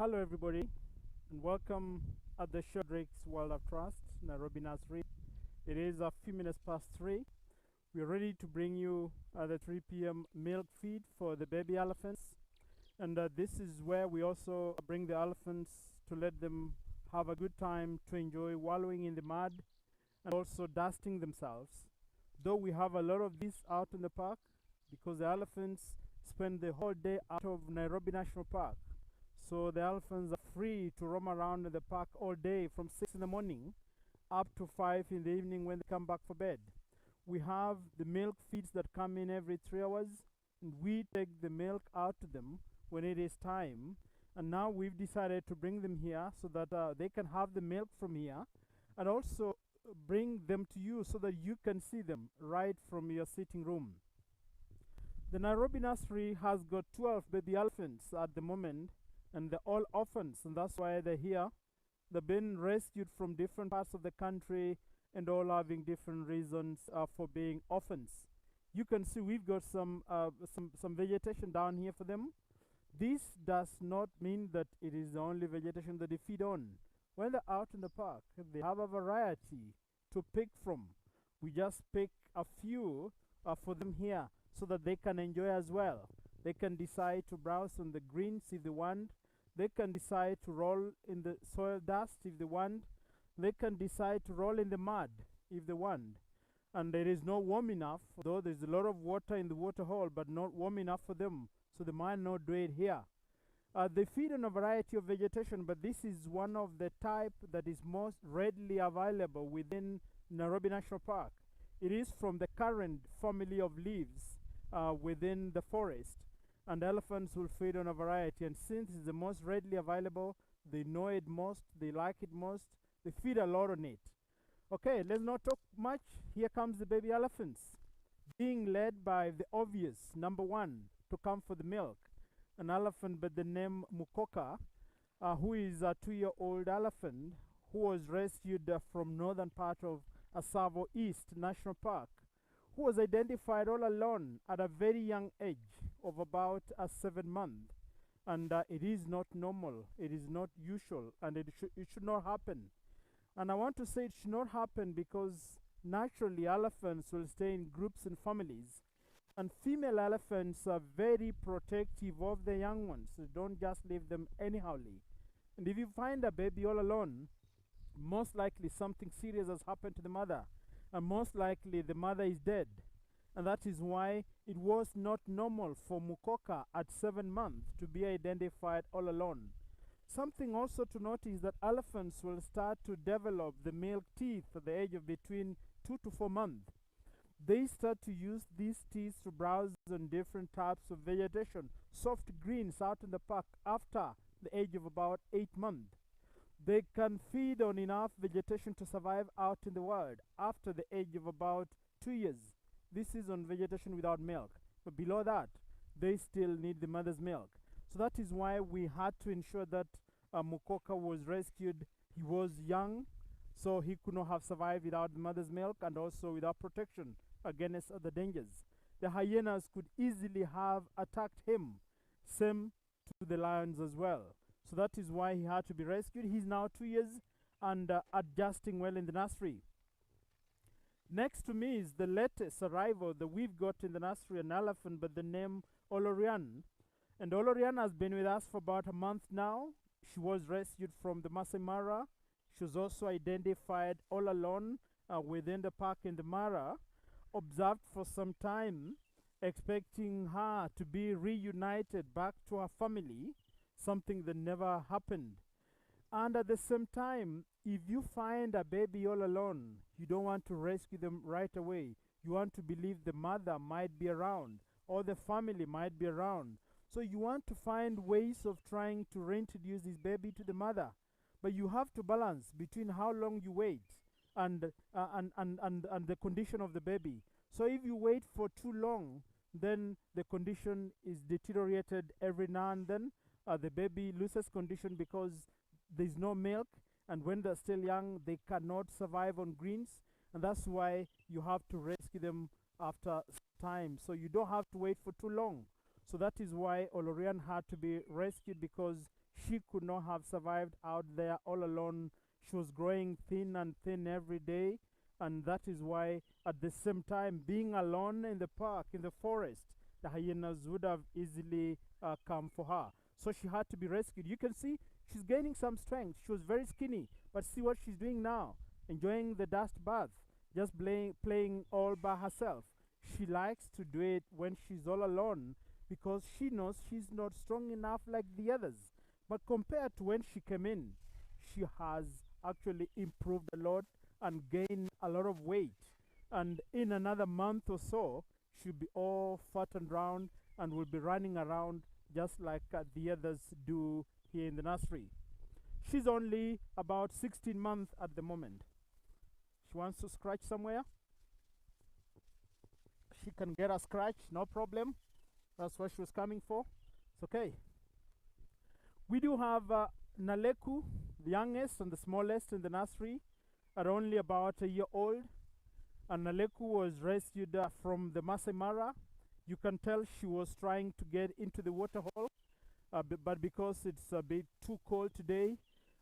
Hello everybody and welcome at the Sheldrick Wildlife Trust, Nairobi Nursery. It is a few minutes past 3. We're ready to bring you the 3 p.m. milk feed for the baby elephants. And this is where we also bring the elephants to let them have a good time to enjoy wallowing in the mud and also dusting themselves. Though we have a lot of these out in the park because the elephants spend the whole day out of Nairobi National Park. So the elephants are free to roam around in the park all day from 6 in the morning up to 5 in the evening when they come back for bed. We have the milk feeds that come in every 3 hours, and we take the milk out to them when it is time. And now we've decided to bring them here so that they can have the milk from here and also bring them to you so that you can see them right from your sitting room. The Nairobi Nursery has got 12 baby elephants at the moment, and they're all orphans, and that's why they're here. They've been rescued from different parts of the country and all having different reasons for being orphans. You can see we've got some vegetation down here for them. This does not mean that it is the only vegetation that they feed on. When they're out in the park, they have a variety to pick from. We just pick a few for them here so that they can enjoy as well. They can decide to browse on the greens if they want. They can decide to roll in the soil dust if they want. They can decide to roll in the mud if they want. And it is not warm enough, though there's a lot of water in the water hole, but not warm enough for them, so they might not do it here. They feed on a variety of vegetation, but this is one of the type that is most readily available within Nairobi National Park. It is from the current family of leaves within the forest. And elephants will feed on a variety, and since it's the most readily available, they know it most, they like it most, they feed a lot on it. Okay, let's not talk much. Here comes the baby elephants, being led by the obvious number one to come for the milk, an elephant by the name Mukoka, who is a 2-year-old elephant who was rescued from northern part of Asavo East National Park, who was identified all alone at a very young age of about 7 months. And it is not normal, it is not usual, and it should not happen. And I want to say it should not happen because naturally elephants will stay in groups and families. And female elephants are very protective of the young ones, so don't just leave them anyhowly. And if you find a baby all alone, most likely something serious has happened to the mother, and most likely the mother is dead. And that is why it was not normal for Mukoka at 7 months to be identified all alone. Something also to note is that elephants will start to develop the milk teeth at the age of between 2 to 4 months. They start to use these teeth to browse on different types of vegetation, soft greens out in the park after the age of about 8 months. They can feed on enough vegetation to survive out in the wild after the age of about 2 years. This is on vegetation without milk, but below that, they still need the mother's milk. So that is why we had to ensure that Mukoka was rescued. He was young, so he could not have survived without the mother's milk and also without protection against other dangers. The hyenas could easily have attacked him, same to the lions as well. So that is why he had to be rescued. He's now 2 years and adjusting well in the nursery. Next to me is the latest arrival that we've got in the nursery, an elephant by the name Oliria. And Oliria has been with us for about a month now. She was rescued from the Masai Mara. She was also identified all alone within the park in the Mara, observed for some time, expecting her to be reunited back to her family, something that never happened. And at the same time, if you find a baby all alone, you don't want to rescue them right away. You want to believe the mother might be around or the family might be around. So you want to find ways of trying to reintroduce this baby to the mother. But you have to balance between how long you wait and the condition of the baby. So if you wait for too long, then the condition is deteriorated every now and then. The baby loses condition because there's no milk, and when they're still young, they cannot survive on greens, and that's why you have to rescue them after time. So you don't have to wait for too long. So that is why Oliria had to be rescued, because she could not have survived out there all alone. She was growing thin and thin every day, and that is why, at the same time, being alone in the park, in the forest, the hyenas would have easily come for her. So she had to be rescued. You can see she's gaining some strength. She was very skinny, but see what she's doing now, enjoying the dust bath, just playing all by herself. She likes to do it when she's all alone because she knows she's not strong enough like the others. But compared to when she came in, she has actually improved a lot and gained a lot of weight. And in another month or so, she'll be all fat and round and will be running around just like the others do here in the nursery. She's only about 16 months at the moment. She wants to scratch somewhere. She can get a scratch, no problem. That's what she was coming for. It's okay. We do have Naliku, the youngest and the smallest in the nursery, at only about a year old. And Naliku was rescued from the Masai Mara. You can tell she was trying to get into the waterhole, but because it's a bit too cold today,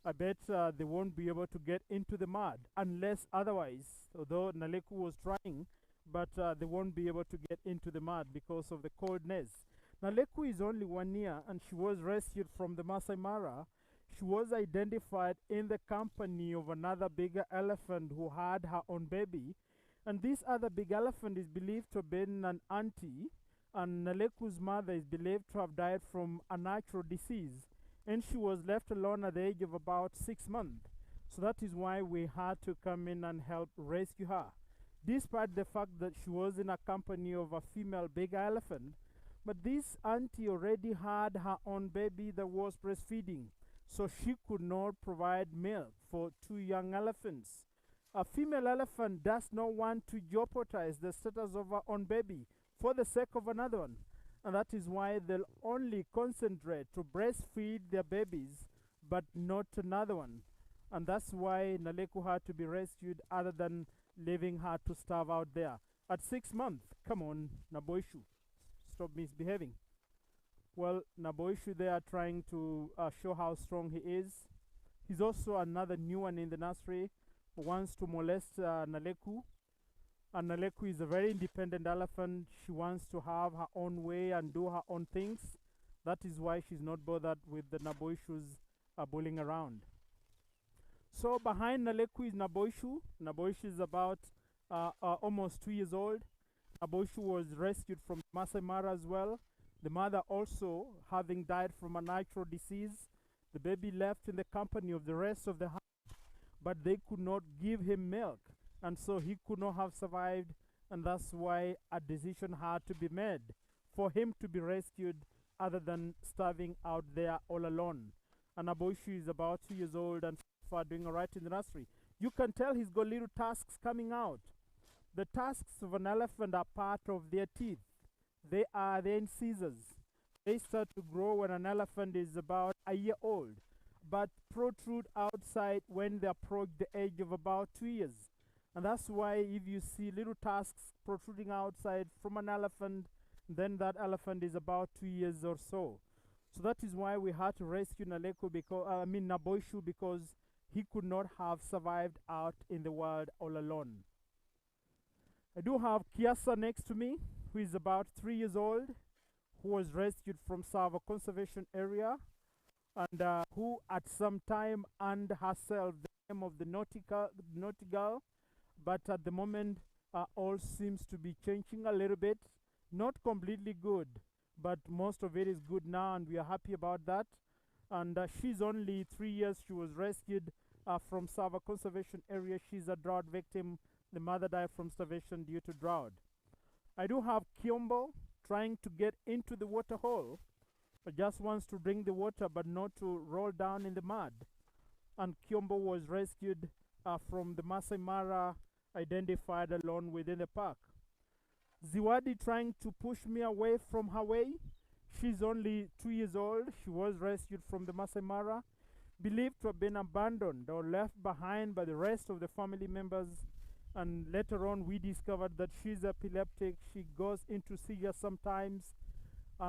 I bet they won't be able to get into the mud unless otherwise, although Naliku was trying, but they won't be able to get into the mud because of the coldness. Naliku is only 1 year and she was rescued from the Masai Mara. She was identified in the company of another bigger elephant who had her own baby. And this other big elephant is believed to have been an auntie, and Naliku's mother is believed to have died from a natural disease, and she was left alone at the age of about 6 months. So that is why we had to come in and help rescue her. Despite the fact that she was in a company of a female big elephant, but this auntie already had her own baby that was breastfeeding, so she could not provide milk for 2 young elephants. A female elephant does not want to jeopardize the status of her own baby for the sake of another one. And that is why they'll only concentrate to breastfeed their babies, but not another one. And that's why Naliku had to be rescued other than leaving her to starve out there. At 6 months, come on, Nabooshu, stop misbehaving. Well, Nabooshu there trying to show how strong he is. He's also another new one in the nursery, wants to molest Naliku. And Naliku is a very independent elephant. She wants to have her own way and do her own things. That is why she's not bothered with the Nabooshu's bullying around. So behind Naliku is Nabooshu. Nabooshu is about almost 2 years old. Nabooshu was rescued from Masai Mara as well. The mother also having died from a natural disease. The baby left in the company of the rest of the house, but they could not give him milk, and so he could not have survived, and that's why a decision had to be made for him to be rescued other than starving out there all alone. And Nabooshu is about 2 years old and far doing all right in the nursery. You can tell he's got little tusks coming out. The tusks of an elephant are part of their teeth. They are the incisors. They start to grow when an elephant is about a year old, but protrude outside when they approach the age of about 2 years. And that's why if you see little tusks protruding outside from an elephant, then that elephant is about 2 years or so. So that is why we had to rescue Nabooshu, because he could not have survived out in the wild all alone. I do have Kiyasa next to me, who is about 3 years old, who was rescued from Sava Conservation Area, and who at some time earned herself the name of the naughty girl, but at the moment all seems to be changing a little bit. Not completely good, but most of it is good now, and we are happy about that. And she's only 3 years. She was rescued from Sava Conservation Area. She's a drought victim. The mother died from starvation due to drought. I do have Kiombo trying to get into the water hole, but just wants to drink the water but not to roll down in the mud. And Kiombo was rescued from the Masai Mara, identified alone within the park. Ziwadi trying to push me away from her way. She's only 2 years old. She was rescued from the Masai Mara, believed to have been abandoned or left behind by the rest of the family members. And later on we discovered that she's epileptic. She goes into seizure sometimes.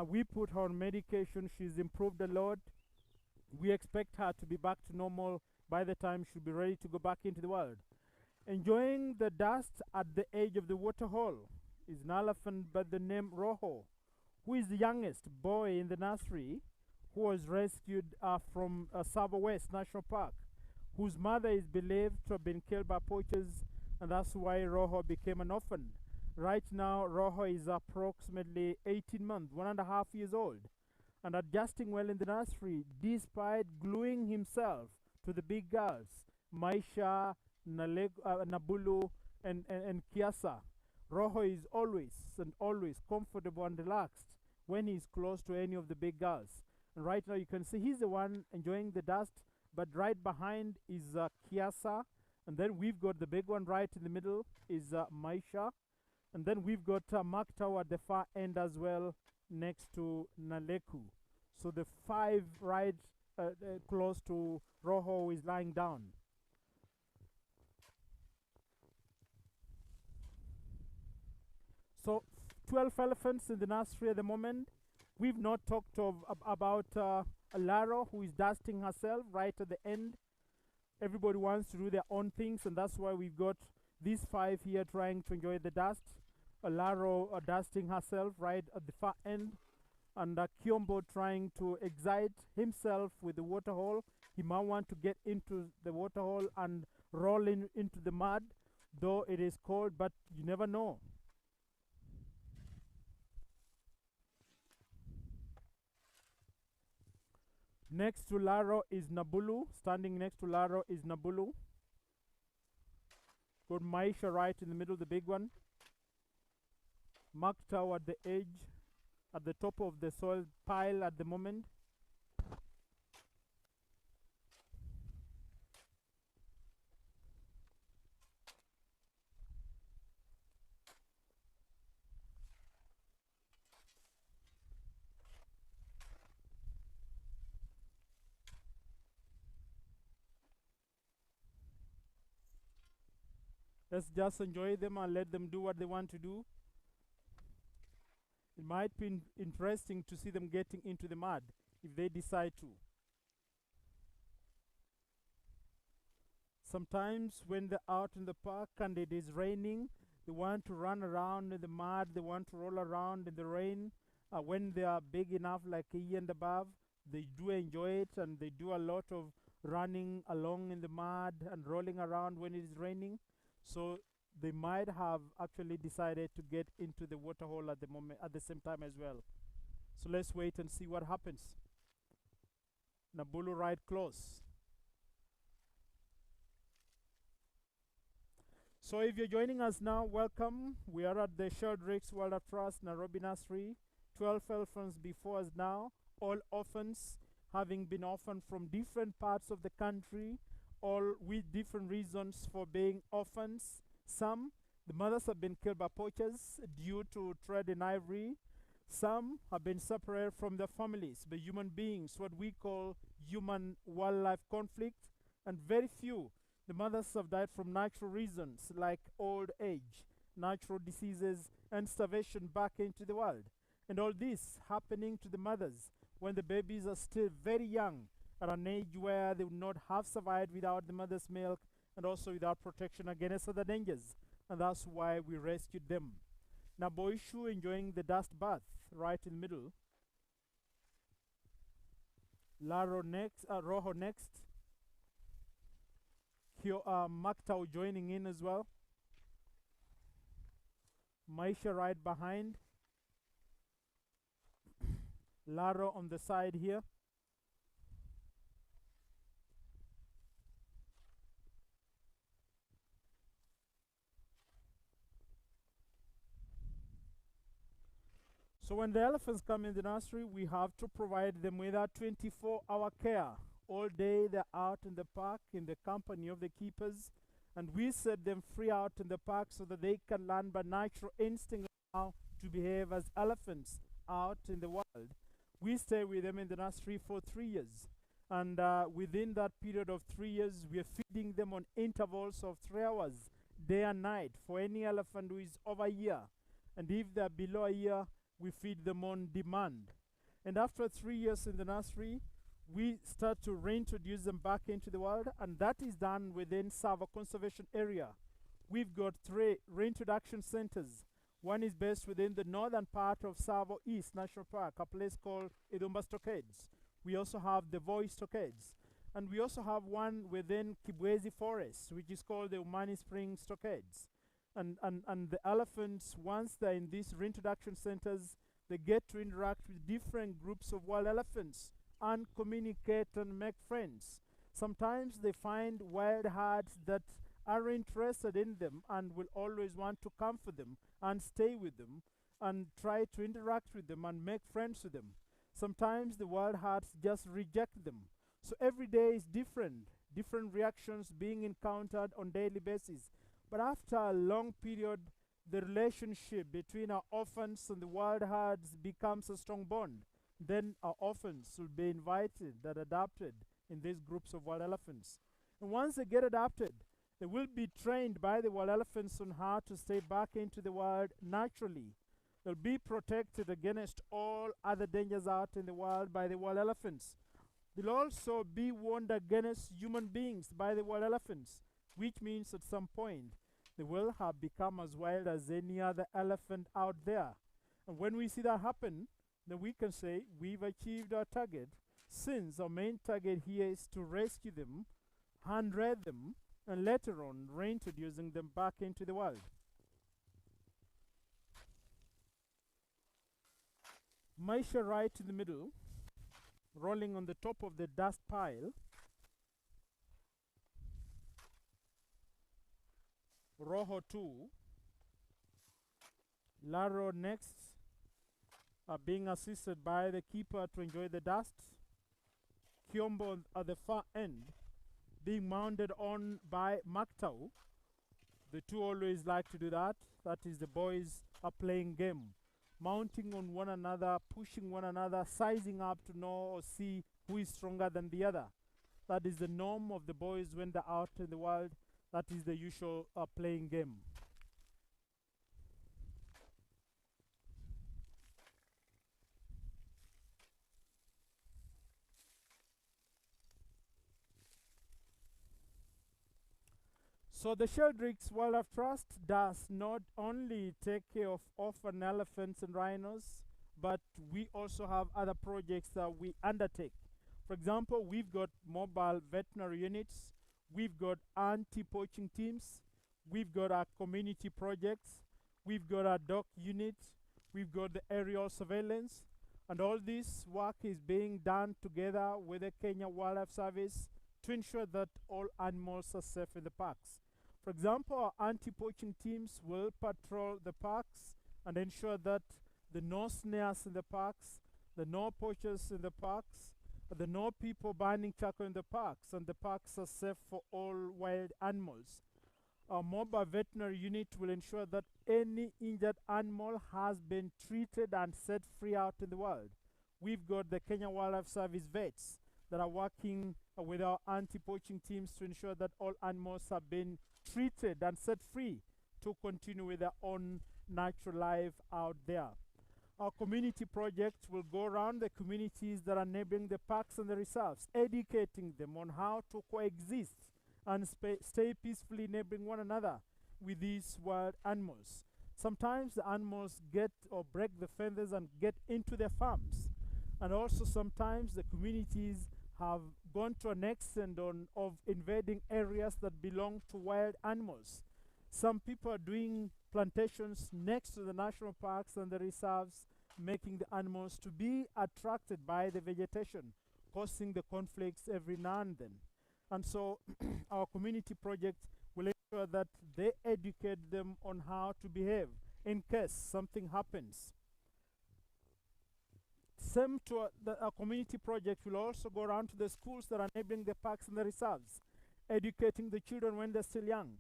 We put her on medication. She's improved a lot. We expect her to be back to normal by the time she'll be ready to go back into the world. Enjoying the dust at the edge of the waterhole is an elephant by the name Roho, who is the youngest boy in the nursery, who was rescued from Savo West National Park, whose mother is believed to have been killed by poachers, and that's why Roho became an orphan. Right now, Roho is approximately 18 months, 1.5 years old, and adjusting well in the nursery, despite gluing himself to the big girls, Maisha, Nabulu, and Kiyasa. Roho is always comfortable and relaxed when he's close to any of the big girls. And right now you can see he's the one enjoying the dust, but right behind is Kiyasa, and then we've got the big one right in the middle is Maisha, and then we've got Maktau at the far end as well, next to Naliku. So the 5 right close to Roho is lying down. So 12 elephants in the nursery at the moment. We've not talked about Laro, who is dusting herself right at the end. Everybody wants to do their own things, and that's why we've got these 5 here trying to enjoy the dust. Laro dusting herself right at the far end, and Kiombo trying to excite himself with the waterhole. He might want to get into the waterhole and roll into the mud, though it is cold, but you never know. Next to Laro is Nabulu. Standing next to Laro is Nabulu. Got Maisha right in the middle, the big one. Maktau at the edge, at the top of the soil pile at the moment. Let's just enjoy them and let them do what they want to do. It might be interesting to see them getting into the mud if they decide to. Sometimes when they're out in the park and it is raining, they want to run around in the mud, they want to roll around in the rain. When they are big enough, like a year and above, they do enjoy it, and they do a lot of running along in the mud and rolling around when it is raining. So they might have actually decided to get into the waterhole at the moment, at the same time as well. So let's wait and see what happens. Nabulu right close. So if you're joining us now, welcome. We are at the Sheldrick Wildlife Trust, Nairobi Nursery. 12 elephants before us now, all orphans, having been orphaned from different parts of the country, all with different reasons for being orphans. Some, the mothers have been killed by poachers due to trade in ivory. Some have been separated from their families by human beings, what we call human-wildlife conflict. And very few, the mothers have died from natural reasons like old age, natural diseases, and starvation back into the world. And all this happening to the mothers when the babies are still very young, at an age where they would not have survived without the mother's milk and also without protection against other dangers. And that's why we rescued them. Nabooshu enjoying the dust bath right in the middle. Laro next, Roho next. Maktau joining in as well. Maisha right behind. Laro on the side here. So when the elephants come in the nursery, we have to provide them with a 24-hour care. All day they're out in the park in the company of the keepers, and we set them free out in the park so that they can learn by natural instinct how to behave as elephants out in the world. We stay with them in the nursery for 3 years, and within that period of 3 years, we are feeding them on intervals of 3 hours, day and night, for any elephant who is over a year. And if they're below a year, we feed them on demand. And after 3 years in the nursery, we start to reintroduce them back into the wild, and that is done within Savo Conservation Area. We've got 3 reintroduction centers. One is based within the northern part of Savo East National Park, a place called Idumba Stockades. We also have the Voi Stockades. And we also have one within Kibwezi Forest, which is called the Umani Spring Stockades. And the elephants, once they're in these reintroduction centers, they get to interact with different groups of wild elephants and communicate and make friends. Sometimes they find wild herds that are interested in them and will always want to come for them and stay with them and try to interact with them and make friends with them. Sometimes the wild herds just reject them. So every day is different reactions being encountered on daily basis. But after a long period, the relationship between our orphans and the wild herds becomes a strong bond. Then our orphans will be invited and adopted in these groups of wild elephants. And once they get adopted, they will be trained by the wild elephants on how to stay back into the wild naturally. They'll be protected against all other dangers out in the wild by the wild elephants. They'll also be warned against human beings by the wild elephants, which means at some point they will have become as wild as any other elephant out there. And when we see that happen, then we can say we've achieved our target, since our main target here is to rescue them, hand-rear them, and later on reintroducing them back into the wild. Maisha right in the middle, rolling on the top of the dust pile. Roho 2. Laro next, being assisted by the keeper to enjoy the dust. Kiombo at the far end, being mounted on by Maktau. The two always like to do that. That is, the boys are playing game, mounting on one another, pushing one another, sizing up to know or see who is stronger than the other. That is the norm of the boys when they're out in the wild. That is the usual playing game. So the Sheldrick Wildlife Trust does not only take care of orphan elephants and rhinos, but we also have other projects that we undertake. For example, we've got mobile veterinary units, we've got anti-poaching teams, we've got our community projects, we've got our dog unit, we've got the aerial surveillance, and all this work is being done together with the Kenya Wildlife Service to ensure that all animals are safe in the parks. For example, our anti-poaching teams will patrol the parks and ensure that there are no snares in the parks, there are no poachers in the parks, there are no people burning charcoal in the parks, and the parks are safe for all wild animals. Our mobile veterinary unit will ensure that any injured animal has been treated and set free out in the wild. We've got the Kenya Wildlife Service vets that are working with our anti-poaching teams to ensure that all animals have been treated and set free to continue with their own natural life out there. Our community projects will go around the communities that are neighboring the parks and the reserves, educating them on how to coexist and stay peacefully neighboring one another with these wild animals. Sometimes the animals get or break the fences and get into their farms. And also sometimes the communities have gone to an extent of invading areas that belong to wild animals. Some people are doing plantations next to the national parks and the reserves, making the animals to be attracted by the vegetation, causing the conflicts every now and then. And so our community project will ensure that they educate them on how to behave in case something happens. Same to our community project will also go around to the schools that are neighboring the parks and the reserves, educating the children when they're still young.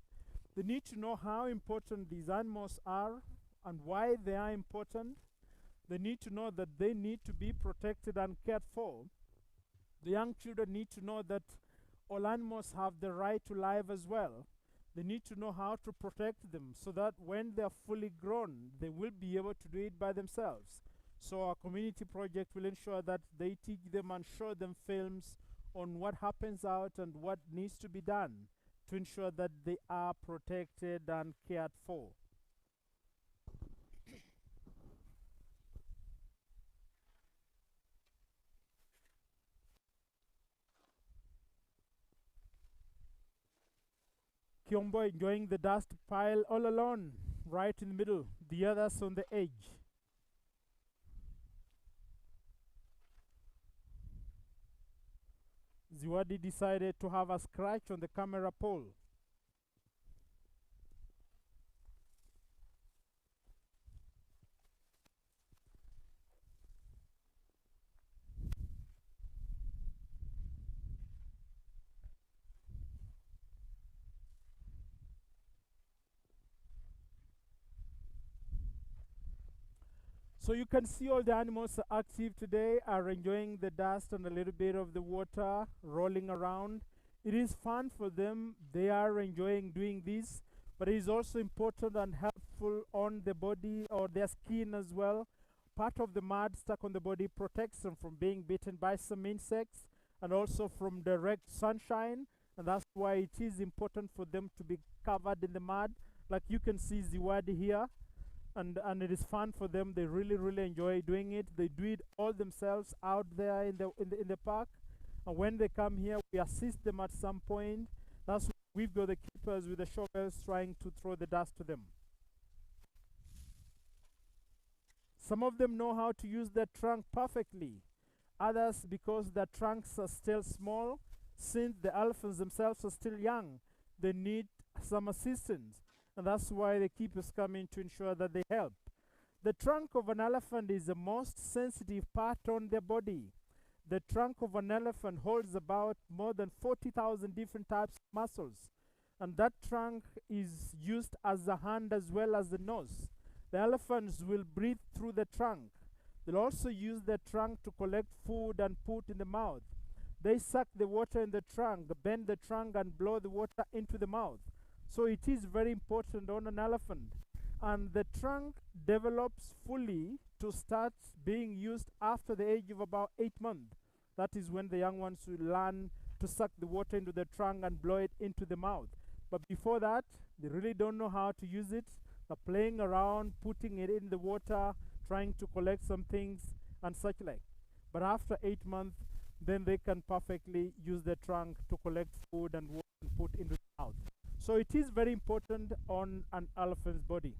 They need to know how important these animals are and why they are important. They need to know that they need to be protected and cared for. The young children need to know that all animals have the right to life as well. They need to know how to protect them so that when they're fully grown, they will be able to do it by themselves. So our community project will ensure that they teach them and show them films on what happens out and what needs to be done to ensure that they are protected and cared for. Kiombo enjoying the dust pile all alone, right in the middle, the others on the edge. Ziwadi decided to have a scratch on the camera pole. So you can see all the animals are active today, are enjoying the dust and a little bit of the water rolling around. It is fun for them. They are enjoying doing this, but it is also important and helpful on the body or their skin as well. Part of the mud stuck on the body protects them from being bitten by some insects and also from direct sunshine. And that's why it is important for them to be covered in the mud. Like you can see Ziwadi here. And it is fun for them. They really enjoy doing it. They do it all themselves out there in the park. And when they come here, we assist them at some point. That's why we've got the keepers with the shovels trying to throw the dust to them. Some of them know how to use their trunk perfectly. Others, because their trunks are still small, since the elephants themselves are still young, they need some assistance. And that's why the keepers come in to ensure that they help. The trunk of an elephant is the most sensitive part on their body. The trunk of an elephant holds about more than 40,000 different types of muscles. And that trunk is used as the hand as well as the nose. The elephants will breathe through the trunk. They'll also use the trunk to collect food and put in the mouth. They suck the water in the trunk, bend the trunk and blow the water into the mouth. So it is very important on an elephant. And the trunk develops fully to start being used after the age of about 8 months. That is when the young ones will learn to suck the water into the trunk and blow it into the mouth. But before that, they really don't know how to use it. They're playing around, putting it in the water, trying to collect some things and such like. But after 8 months, then they can perfectly use the trunk to collect food and water and put into the mouth. So it is very important on an elephant's body.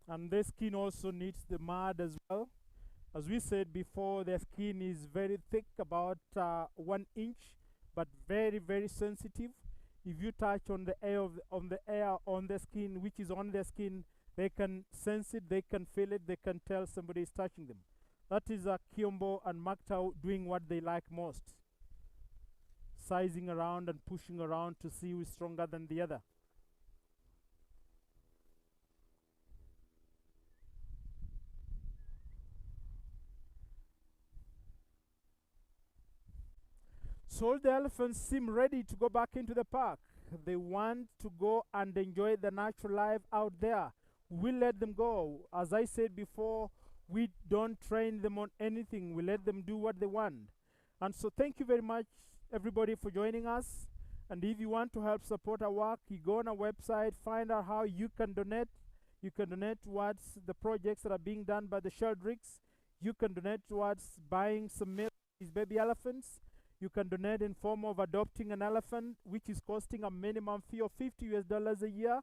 And their skin also needs the mud as well. As we said before, their skin is very thick, about 1 inch, but very sensitive. If you touch on the air on the skin, which is on their skin, they can sense it, they can feel it, they can tell somebody is touching them. That is Kiombo and Maktau doing what they like most, sizing around and pushing around to see who is stronger than the other. So all the elephants seem ready to go back into the park. They want to go and enjoy the natural life out there. We'll let them go. As I said before, we don't train them on anything. We let them do what they want. And so thank you very much, everybody, for joining us. And if you want to help support our work, you go on our website, find out how you can donate. You can donate towards the projects that are being done by the Sheldricks. You can donate towards buying some milk for these baby elephants. You can donate in form of adopting an elephant, which is costing a minimum fee of $50 a year.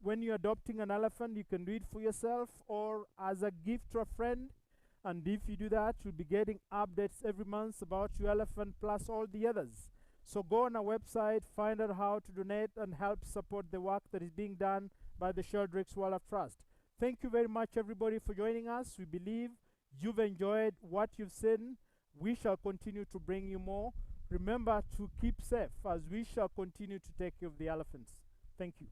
When you're adopting an elephant, you can do it for yourself or as a gift to a friend. And if you do that, you'll be getting updates every month about your elephant plus all the others. So go on our website, find out how to donate and help support the work that is being done by the Sheldrick Wildlife Trust. Thank you very much, everybody, for joining us. We believe you've enjoyed what you've seen. We shall continue to bring you more. Remember to keep safe as we shall continue to take care of the elephants. Thank you.